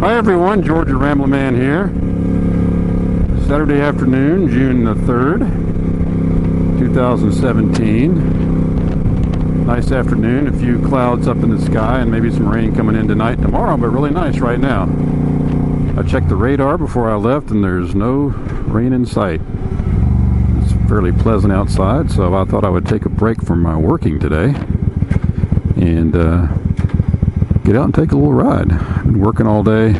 Hi everyone, George the Rambling Man here. Saturday afternoon, June the 3rd, 2017. Nice afternoon, a few clouds up in the sky and maybe some rain coming in tonight and tomorrow, but really nice right now. I checked the radar before I left and there's no rain in sight. It's fairly pleasant outside, so I thought I would take a break from my working today and get out and take a little ride. I've been working all day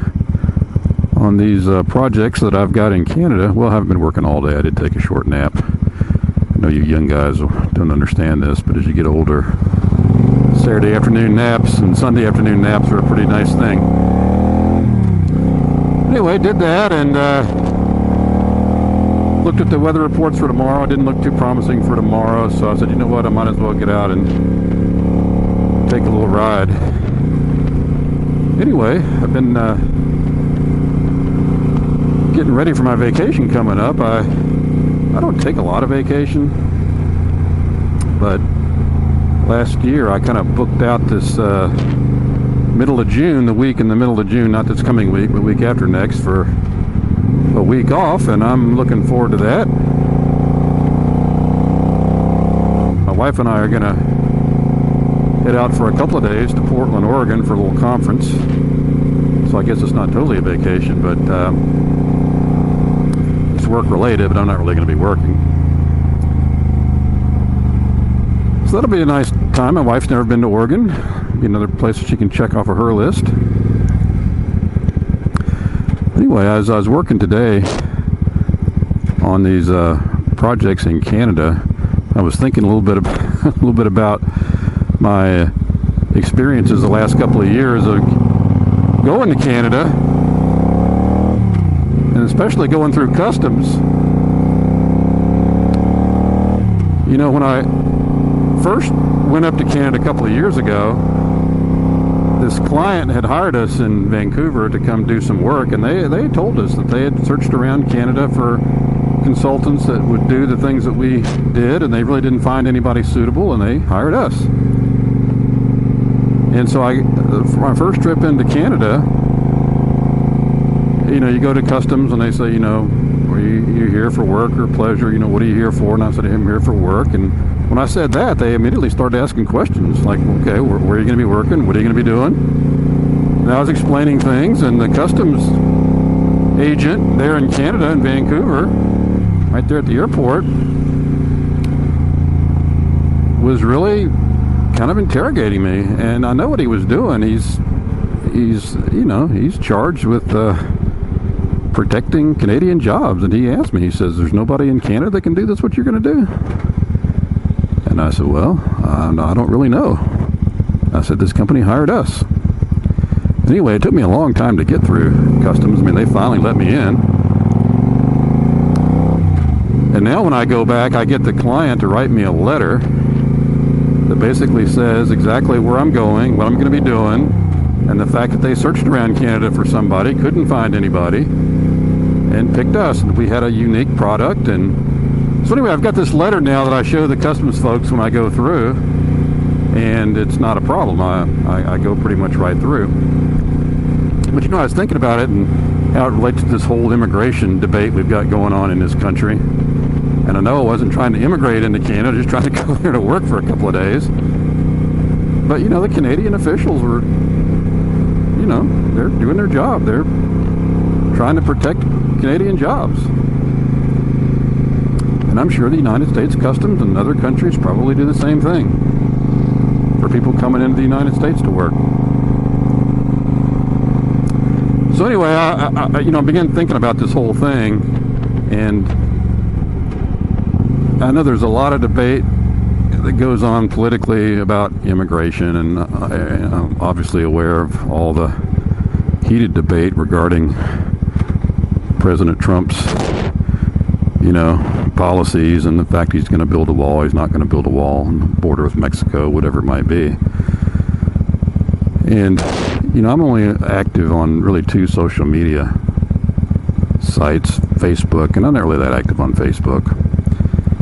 on these projects that I've got in Canada. Well, I haven't been working all day. I did take a short nap. I know you young guys don't understand this, but as you get older, Saturday afternoon naps and Sunday afternoon naps are a pretty nice thing. Anyway, did that and looked at the weather reports for tomorrow. It didn't look too promising for tomorrow, so I said, you know what, I might as well get out and take a little ride. Anyway, I've been getting ready for my vacation coming up. I don't take a lot of vacation, but last year I kind of booked out this middle of June, the week in the middle of June, not this coming week, but week after next, for a week off, and I'm looking forward to that. My wife and I are going to head out for a couple of days to Portland, Oregon for a little conference. So I guess it's not totally a vacation, but it's work related, but I'm not really going to be working. So that'll be a nice time. My wife's never been to Oregon. Be another place that she can check off of her list. Anyway, as I was working today on these projects in Canada, I was thinking a little bit about my experiences the last couple of years of going to Canada, and especially going through customs. You know, when I first went up to Canada a couple of years ago, this client had hired us in Vancouver to come do some work, and they told us that they had searched around Canada for consultants that would do the things that we did, and they really didn't find anybody suitable, and they hired us. And so for my first trip into Canada, you know, you go to customs and they say, you know, are you here for work or pleasure? You know, what are you here for? And I said, I'm here for work. And when I said that, they immediately started asking questions like, okay, where are you going to be working? What are you going to be doing? And I was explaining things, and the customs agent there in Canada, in Vancouver, right there at the airport, was really kind of interrogating me, and I know what he was doing. He's charged with protecting Canadian jobs, and he asked me, he says, there's nobody in Canada that can do this, what you're going to do? And I said, well, I don't really know. I said, this company hired us. Anyway, it took me a long time to get through customs. I mean, they finally let me in. And now when I go back, I get the client to write me a letter that basically says exactly where I'm going, what I'm going to be doing, and the fact that they searched around Canada for somebody, couldn't find anybody, and picked us. And we had a unique product. And so anyway, I've got this letter now that I show the customs folks when I go through, and it's not a problem. I go pretty much right through. But you know, I was thinking about it and how it relates to this whole immigration debate we've got going on in this country. And I know I wasn't trying to immigrate into Canada, just trying to go there to work for a couple of days. But, you know, the Canadian officials were, you know, they're doing their job. They're trying to protect Canadian jobs. And I'm sure the United States Customs and other countries probably do the same thing for people coming into the United States to work. So anyway, I began thinking about this whole thing, and I know there's a lot of debate that goes on politically about immigration, and I'm obviously aware of all the heated debate regarding President Trump's, policies and the fact he's going to build a wall, he's not going to build a wall on the border with Mexico, whatever it might be. And, I'm only active on really 2 social media sites, Facebook, and I'm not really that active on Facebook,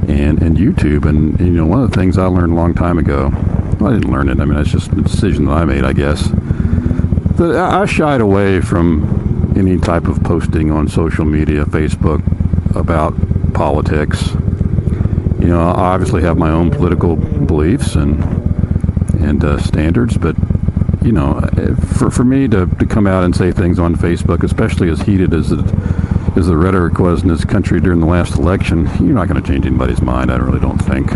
and YouTube. And one of the things I learned a long time ago, well, I didn't learn it, I mean, it's just a decision that I made, I guess, But I shied away from any type of posting on social media, Facebook, about politics. You know, I obviously have my own political beliefs and standards, but you know, for me to come out and say things on Facebook, especially as heated as the rhetoric was in this country during the last election, you're not going to change anybody's mind. I really don't think.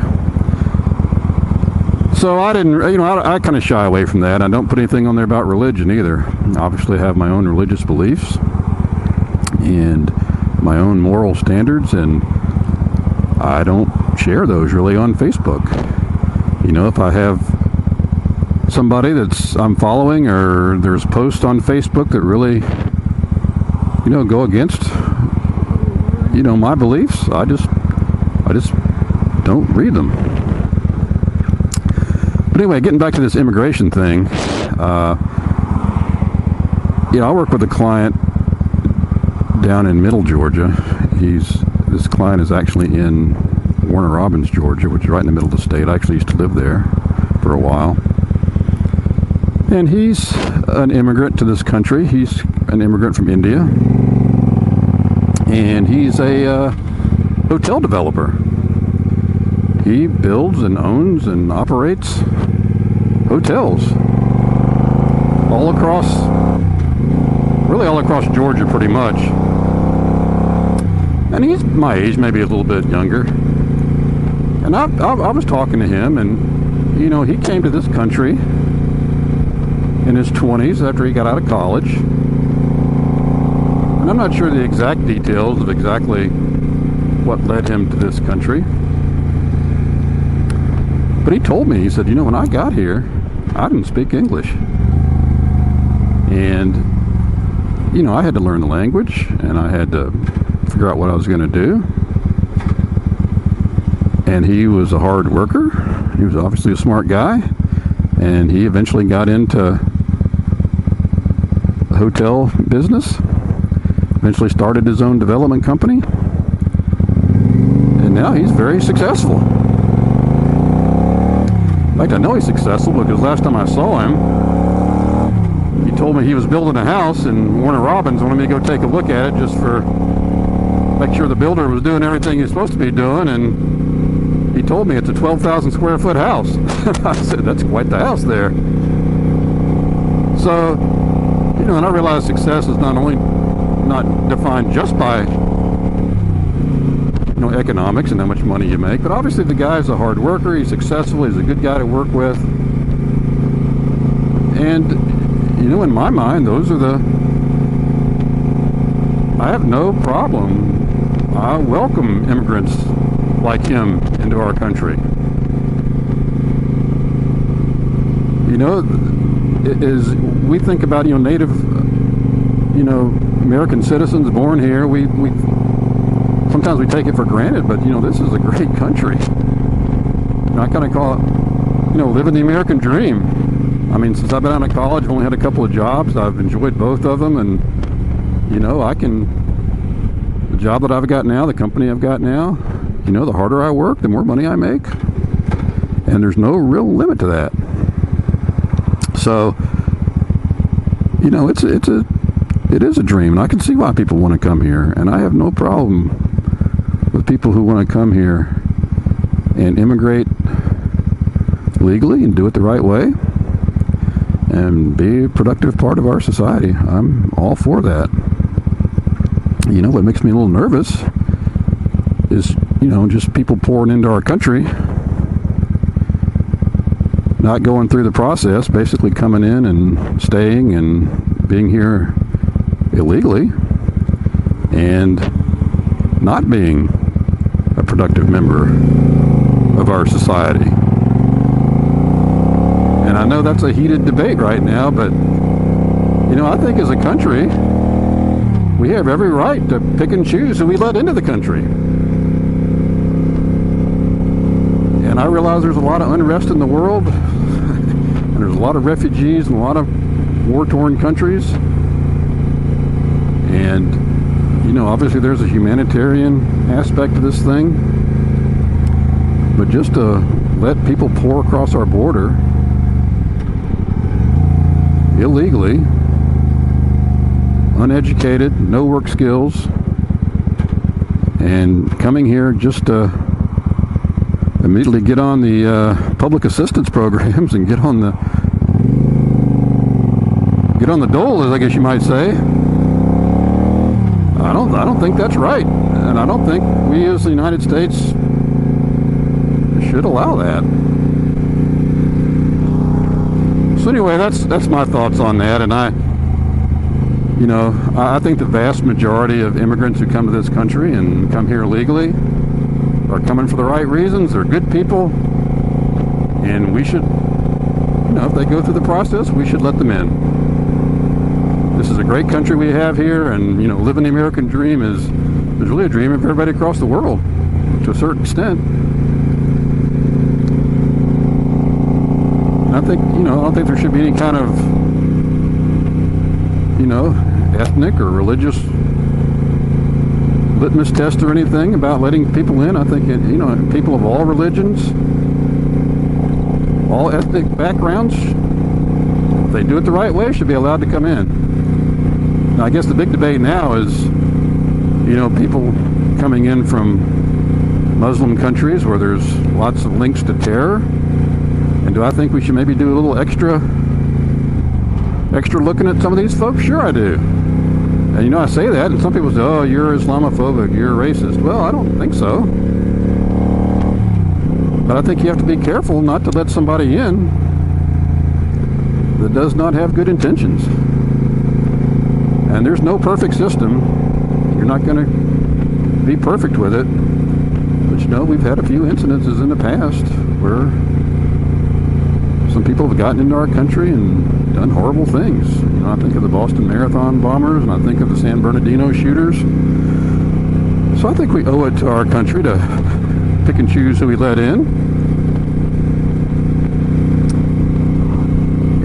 So I didn't, you know, I kind of shy away from that. I don't put anything on there about religion either. I obviously have my own religious beliefs and my own moral standards, and I don't share those really on Facebook. You know, if I have somebody I'm following, or there's posts on Facebook that really, you know, go against, you know, my beliefs, I just don't read them. But anyway, getting back to this immigration thing, you know, I work with a client down in Middle Georgia. This client is actually in Warner Robins, Georgia, which is right in the middle of the state. I actually used to live there for a while. And he's an immigrant to this country. He's an immigrant from India. And he's a hotel developer. He builds and owns and operates hotels all across Georgia pretty much. And he's my age, maybe a little bit younger. And I was talking to him, and you know, he came to this country in his 20s after he got out of college. And I'm not sure the exact details of exactly what led him to this country. But he told me, he said, you know, when I got here, I didn't speak English. And, you know, I had to learn the language, and I had to figure out what I was going to do. And he was a hard worker. He was obviously a smart guy. And he eventually got into the hotel business. Eventually started his own development company. And now he's very successful. In fact, I know he's successful because last time I saw him, he told me he was building a house, and Warner Robins wanted me to go take a look at it just for make sure the builder was doing everything he's supposed to be doing. And he told me it's a 12,000 square foot house. I said, that's quite the house there. So, you know, and I realize success is not defined just by, you know, economics and how much money you make, but obviously the guy's a hard worker. He's successful. He's a good guy to work with. And, you know, in my mind, I have no problem. I welcome immigrants like him into our country. You know, as we think about, you know, native, you know, American citizens born here, we sometimes we take it for granted, but, you know, this is a great country. And I kind of call it, you know, living the American dream. I mean, since I've been out of college, I've only had a couple of jobs. I've enjoyed both of them, and, you know, the job that I've got now, the company I've got now, you know, the harder I work, the more money I make. And there's no real limit to that. So, you know, it is a dream, and I can see why people want to come here, and I have no problem with people who want to come here and immigrate legally and do it the right way and be a productive part of our society. I'm all for that. You know, what makes me a little nervous is, you know, just people pouring into our country, not going through the process, basically coming in and staying and being here illegally and not being a productive member of our society. And I know that's a heated debate right now, but, you know, I think as a country, we have every right to pick and choose who we let into the country. And I realize there's a lot of unrest in the world, and there's a lot of refugees in a lot of war-torn countries. And, you know, obviously there's a humanitarian aspect to this thing. But just to let people pour across our border illegally uneducated, no work skills, and coming here just to immediately get on the public assistance programs and get on the dole, I guess you might say. I don't think that's right, and I don't think we as the United States should allow that. So anyway, that's my thoughts on that, and I think the vast majority of immigrants who come to this country and come here legally are coming for the right reasons. They're good people, and we should, if they go through the process, we should let them in. This is a great country we have here, and living the American dream is really a dream of everybody across the world to a certain extent. And I think I don't think there should be any kind of ethnic or religious litmus test or anything about letting people in. I think people of all religions, all ethnic backgrounds, if they do it the right way, should be allowed to come in. Now, I guess the big debate now is, people coming in from Muslim countries where there's lots of links to terror. And do I think we should maybe do a little extra looking at some of these folks? Sure I do. And I say that, and some people say, oh, you're Islamophobic, you're racist. Well, I don't think so. But I think you have to be careful not to let somebody in that does not have good intentions. And there's no perfect system. You're not going to be perfect with it. But we've had a few incidences in the past where some people have gotten into our country and done horrible things. I think of the Boston Marathon bombers, and I think of the San Bernardino shooters. So I think we owe it to our country to pick and choose who we let in.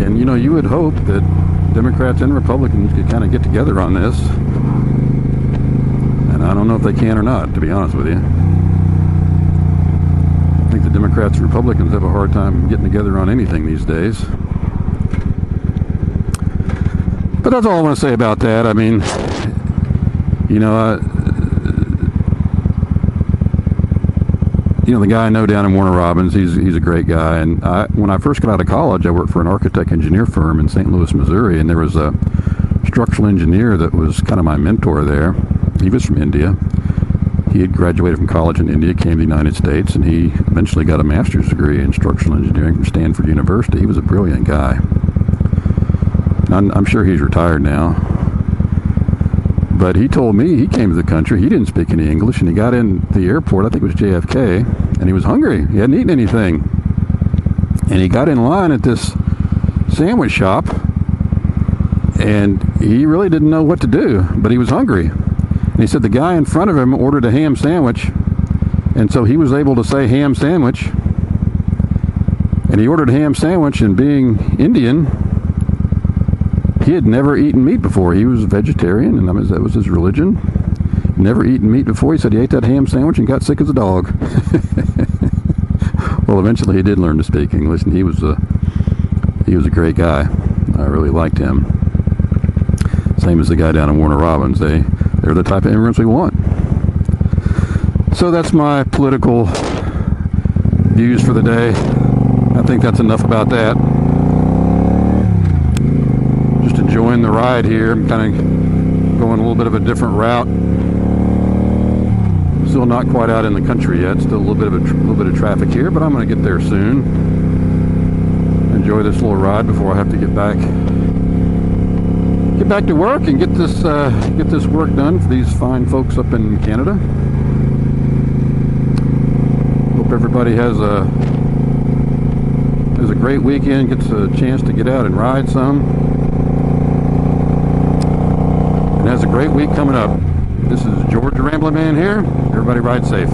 And you would hope that Democrats and Republicans could kind of get together on this. And I don't know if they can or not, to be honest with you. I think the Democrats and Republicans have a hard time getting together on anything these days. But that's all I want to say about that. I mean, the guy I know down in Warner Robins, he's a great guy. And when I first got out of college, I worked for an architect engineer firm in St. Louis, Missouri, and there was a structural engineer that was kind of my mentor there. He was from India. He had graduated from college in India, came to the United States, and he eventually got a master's degree in structural engineering from Stanford University. He was a brilliant guy. I'm sure he's retired now. But he told me he came to the country, he didn't speak any English, and he got in the airport, I think it was JFK, and he was hungry. He hadn't eaten anything. And he got in line at this sandwich shop, and he really didn't know what to do, but he was hungry. And he said the guy in front of him ordered a ham sandwich, and so he was able to say ham sandwich. And he ordered a ham sandwich, and being Indian, he had never eaten meat before. He was a vegetarian, and that was his religion. Never eaten meat before. He said he ate that ham sandwich and got sick as a dog. Well, eventually he did learn to speak English, and he was a great guy. I really liked him. Same as the guy down in Warner Robins. They're the type of immigrants we want. So that's my political views for the day. I think that's enough about that. Just enjoying the ride here. I'm kind of going a little bit of a different route. Still not quite out in the country yet. Still a little bit of traffic here, but I'm going to get there soon. Enjoy this little ride before I have to get back to work and get this work done for these fine folks up in Canada. Hope everybody has a great weekend. Gets a chance to get out and ride some. And has a great week coming up. This is George the Rambling Man here. Everybody ride safe.